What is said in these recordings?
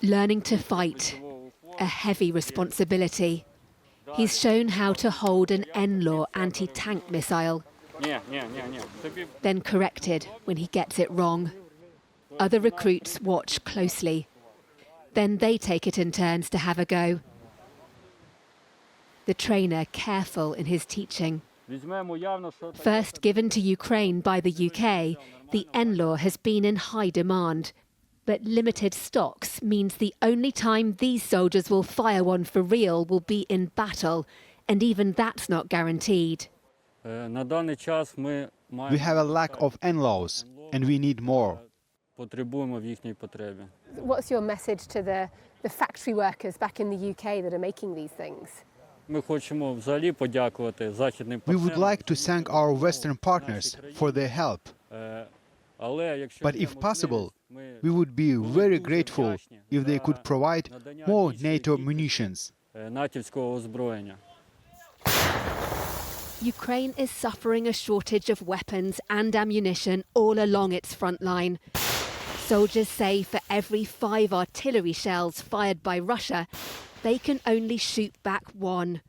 Learning to fight, a heavy responsibility. He's shown how to hold an NLAW anti-tank missile, then corrected when he gets it wrong. Other recruits watch closely. Then they take it in turns to have a go. The trainer careful in his teaching. First given to Ukraine by the UK, the NLAW has been in high demand. But limited stocks means the only time these soldiers will fire one for real will be in battle, and even that's not guaranteed. We have a lack of NLAWs, and we need more. What's your message to the factory workers back in the UK that are making these things? We would like to thank our Western partners for their help. But if possible, we would be very grateful if they could provide more NATO munitions. Ukraine is suffering a shortage of weapons and ammunition all along its front line. Soldiers say for every 5 artillery shells fired by Russia, they can only shoot back 1.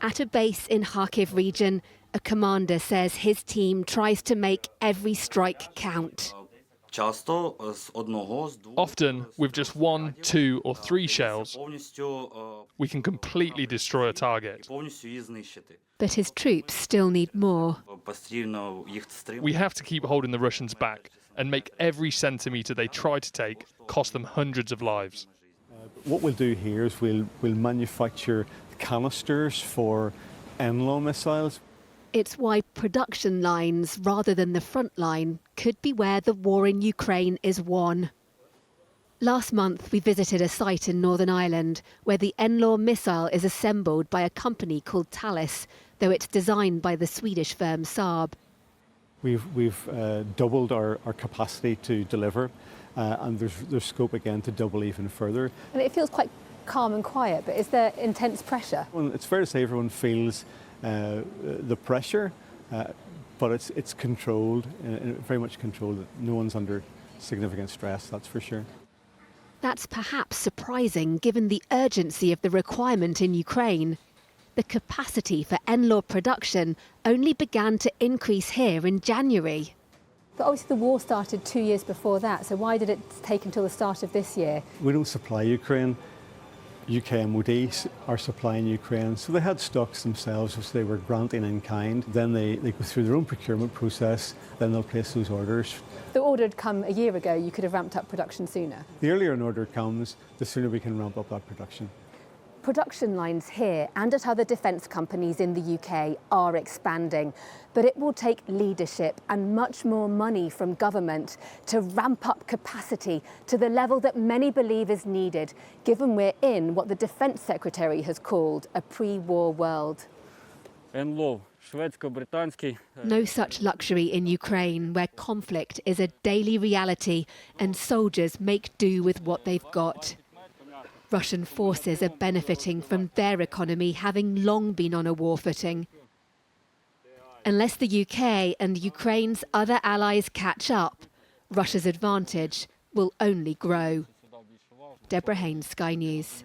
At a base in Kharkiv region, a commander says his team tries to make every strike count. Often, with just 1, 2 or 3 shells, we can completely destroy a target. But his troops still need more. We have to keep holding the Russians back and make every centimetre they try to take cost them hundreds of lives. What we'll do here is we'll manufacture canisters for NLAW missiles. It's why production lines, rather than the front line, could be where the war in Ukraine is won. Last month, we visited a site in Northern Ireland where the NLAW missile is assembled by a company called Thales, though it's designed by the Swedish firm Saab. We've doubled our capacity to deliver, and there's scope again to double even further. And it feels quite calm and quiet, but is there intense pressure? Well, it's fair to say everyone feels the pressure, but it's controlled, very much controlled. No one's under significant stress, that's for sure. That's perhaps surprising given the urgency of the requirement in Ukraine. The capacity for NLAW production only began to increase here in January. But obviously the war started 2 years before that, so why did it take until the start of this year? We don't supply Ukraine. UK MOD are supplying Ukraine, so they had stocks themselves which they were granting in kind. Then they go through their own procurement process, then they'll place those orders. If the order had come a year ago, you could have ramped up production sooner. The earlier an order comes, the sooner we can ramp up that production. Production lines here and at other defence companies in the UK are expanding, but it will take leadership and much more money from government to ramp up capacity to the level that many believe is needed, given we're in what the Defence Secretary has called a pre-war world. No such luxury in Ukraine, where conflict is a daily reality and soldiers make do with what they've got. Russian forces are benefiting from their economy having long been on a war footing. Unless the UK and Ukraine's other allies catch up, Russia's advantage will only grow. Deborah Haynes, Sky News.